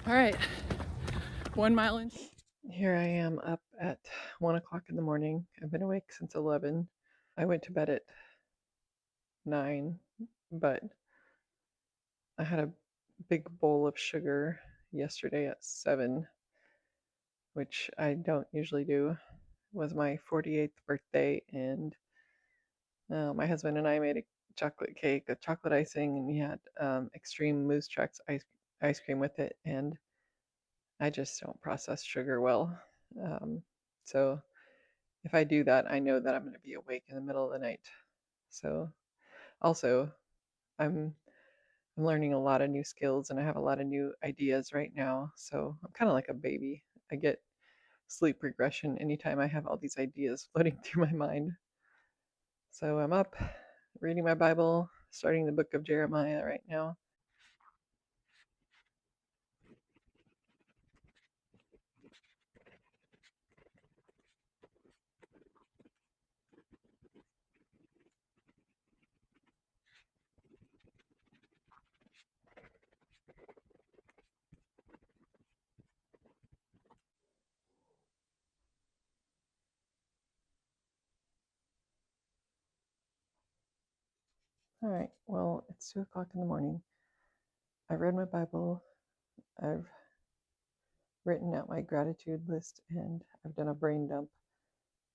All right, 1 mile in. Here I am up at 1 o'clock in the morning. I've been awake since 11. I went to bed at 9, but I had a big bowl of sugar yesterday at 7, which I don't usually do. It was my 48th birthday, and my husband and I made a chocolate cake, a chocolate icing, and we had extreme Moose Tracks ice cream with it, and I just don't process sugar well. Um, so if I do that, I know that I'm going to be awake in the middle of the night. So also, I'm I'm learning a lot of new skills and I have a lot of new ideas right now. So I'm kind of like a baby. I get sleep regression anytime I have all these ideas floating through my mind. So I'm up reading my Bible, starting the book of Jeremiah right now. All right, well, it's 2 o'clock in the morning. I've read my Bible, I've written out my gratitude list, and I've done a brain dump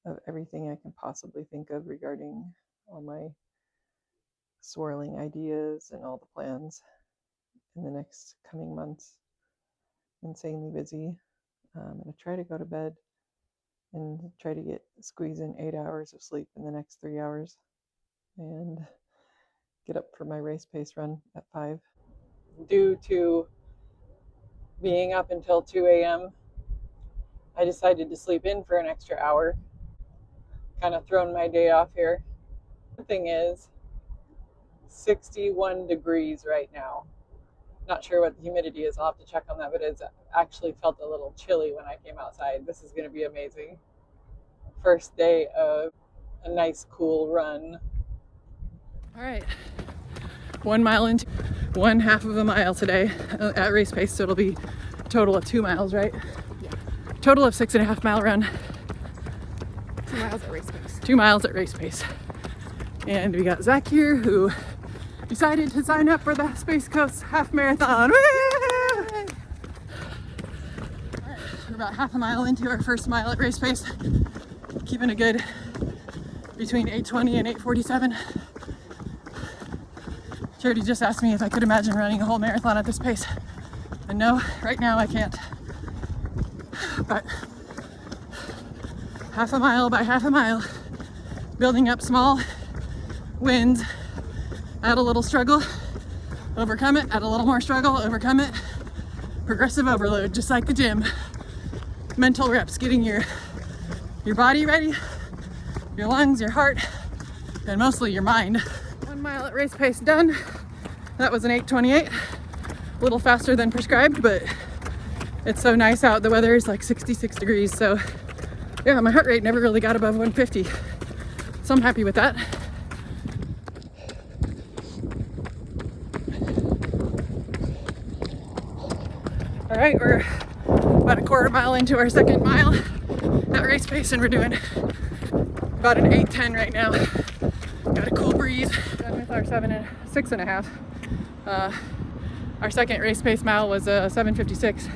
of everything I can possibly think of regarding all my swirling ideas and all the plans in the next coming months. Insanely busy. I'm going to try to go to bed and try to squeeze in 8 hours of sleep in the next 3 hours and get up for my race pace run at 5. Due to being up until 2 a.m., I decided to sleep in for an extra hour, kind of thrown my day off here. The thing is, 61 degrees right now. Not sure what the humidity is. I'll have to check on that, but it's actually felt a little chilly when I came outside. This is going to be amazing. First day of a nice cool run. All right, 1 mile into 1/2 of a mile today at race pace, so it'll be a total of 2 miles, right? Yeah. Total of 6.5 mile run. 2 miles at race pace. 2 miles at race pace. And we got Zach here who decided to sign up for the Space Coast Half Marathon. Woo! We're about half a mile into our first mile at race pace, keeping a good between 8:20 and 8:47. Charity just asked me if I could imagine running a whole marathon at this pace. And no, right now I can't. But half a mile by half a mile, building up small wins, add a little struggle, overcome it, add a little more struggle, overcome it. Progressive overload, just like the gym. Mental reps, getting your body ready, your lungs, your heart, and mostly your mind. 1 mile at race pace done. That was an 8:28. A little faster than prescribed, but it's so nice out. The weather is like 66 degrees, so yeah, my heart rate never really got above 150. So I'm happy with that. All right, we're about a quarter mile into our second mile at race pace, and we're doing about an 8:10 right now. Got a cool breeze. Done with our 6.5. Our second race pace mile was 7:56.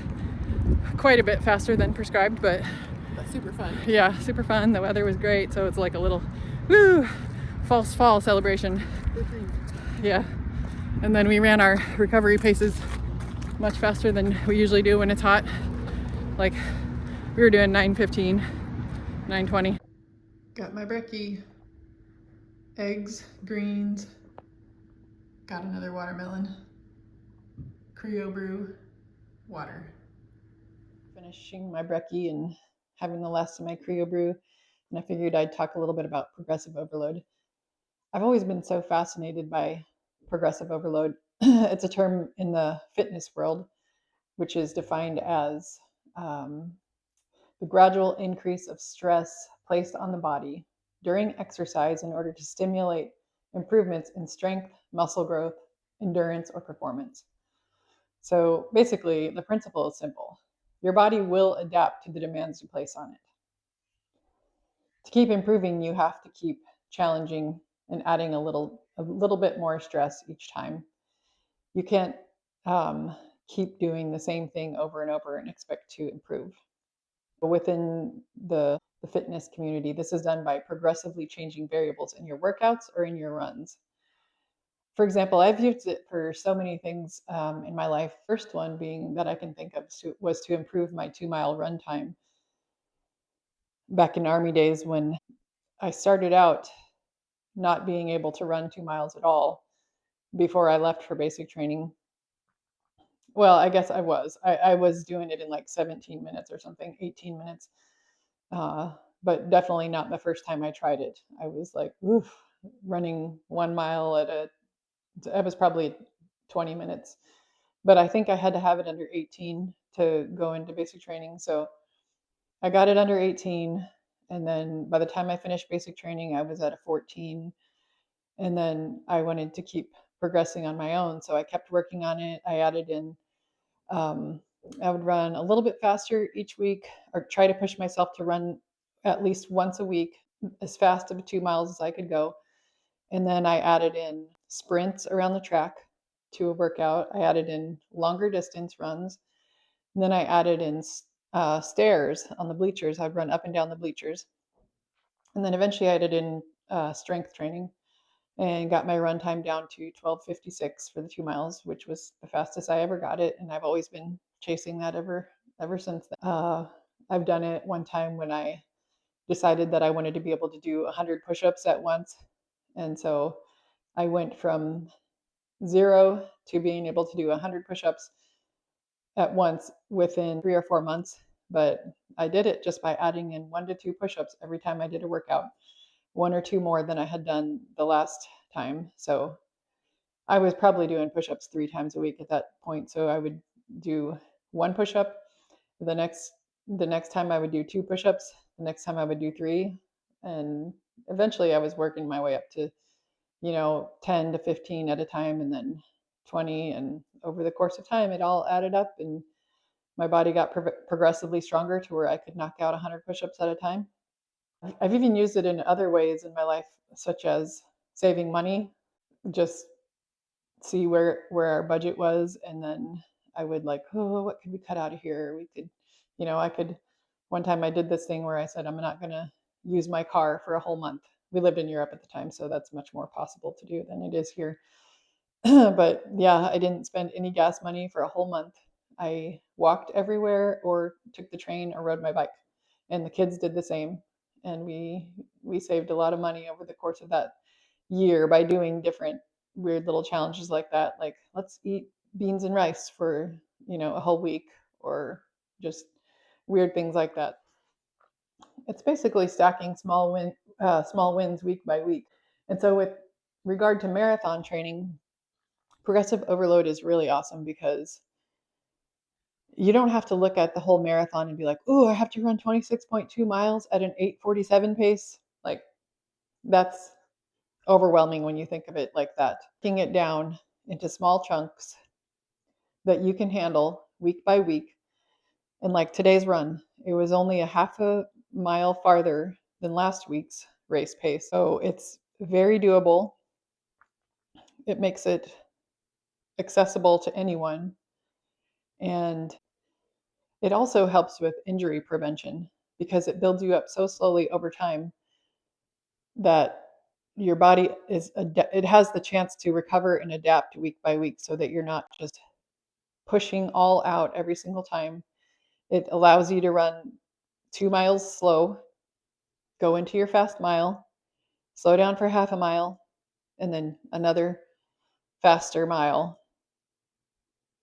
Quite a bit faster than prescribed, but super fun. Yeah, super fun. The weather was great, so it's like a little woo false fall celebration. Yeah, and then we ran our recovery paces much faster than we usually do when it's hot. Like we were doing 9:15, 9:20. Got my brekkie, eggs, greens, got another watermelon, Criobru, water. Finishing my brekkie and having the last of my Criobru, and I figured I'd talk a little bit about progressive overload. I've always been so fascinated by progressive overload. It's a term in the fitness world, which is defined as the gradual increase of stress placed on the body during exercise in order to stimulate improvements in strength, muscle growth, endurance, or performance. So basically, the principle is simple. Your body will adapt to the demands you place on it. To keep improving, you have to keep challenging and adding a little bit more stress each time. You can't keep doing the same thing over and over and expect to improve. But within the fitness community, this is done by progressively changing variables in your workouts or in your runs. For example, I've used it for so many things in my life. First one being that I can think of was to improve my 2 mile run time. Back in Army days, when I started out not being able to run 2 miles at all before I left for basic training. Well, I guess I was doing it in like 17 minutes or something, 18 minutes. But definitely not the first time I tried it. I was like, oof, running 1 mile it was probably 20 minutes. But I think I had to have it under 18 to go into basic training. So I got it under 18. And then by the time I finished basic training, I was at a 14. And then I wanted to keep progressing on my own. So I kept working on it. I added in, um, I would run a little bit faster each week or try to push myself to run at least once a week as fast of 2 miles as I could go. And then I added in sprints around the track to a workout. I added in longer distance runs. And then I added in stairs on the bleachers. I'd run up and down the bleachers. And then eventually I added in strength training and got my run time down to 12:56 for the 2 miles, which was the fastest I ever got it. And I've always been chasing that ever since then. I've done it one time when I decided that I wanted to be able to do 100 push-ups at once. And so I went from 0 to being able to do 100 push-ups at once within 3 or 4 months. But I did it just by adding in 1 to 2 push-ups every time I did a workout, 1 or 2 more than I had done the last time. So I was probably doing push-ups 3 times a week at that point. So I would do 1 push-up. The next time I would do 2 push-ups. The next time I would do 3. And eventually I was working my way up to 10 to 15 at a time and then 20. And over the course of time, it all added up and my body got progressively stronger to where I could knock out 100 push-ups at a time. I've even used it in other ways in my life, such as saving money, just see where our budget was, and then I would like, oh, what could we cut out of here? We could, I could. One time I did this thing where I said I'm not going to use my car for a whole month. We lived in Europe at the time, so that's much more possible to do than it is here. But yeah, I didn't spend any gas money for a whole month. I walked everywhere or took the train or rode my bike. And the kids did the same. And we saved a lot of money over the course of that year by doing different weird little challenges like that. Like let's eat beans and rice for, a whole week or just weird things like that. It's basically stacking small wins week by week. And so with regard to marathon training, progressive overload is really awesome because you don't have to look at the whole marathon and be like, "Oh, I have to run 26.2 miles at an 8:47 pace." Like that's overwhelming when you think of it like that. Breaking it down into small chunks that you can handle week by week. And like today's run, it was only a half a mile farther than last week's race pace. So it's very doable. It makes it accessible to anyone. And it also helps with injury prevention because it builds you up so slowly over time that your body it has the chance to recover and adapt week by week so that you're not just pushing all out every single time. It allows you to run 2 miles slow, go into your fast mile, slow down for half a mile, and then another faster mile,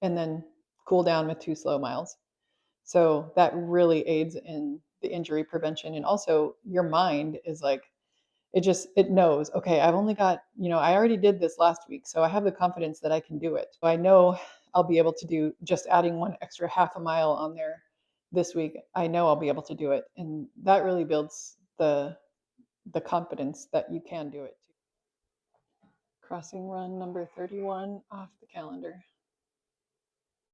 and then cool down with 2 slow miles. So that really aids in the injury prevention. And also your mind is like, it knows, okay, I've only got, I already did this last week. So I have the confidence that I can do it. So I know I'll be able to do just adding one extra half a mile on there this week. I know I'll be able to do it. And that really builds the confidence that you can do it. Crossing run number 31 off the calendar.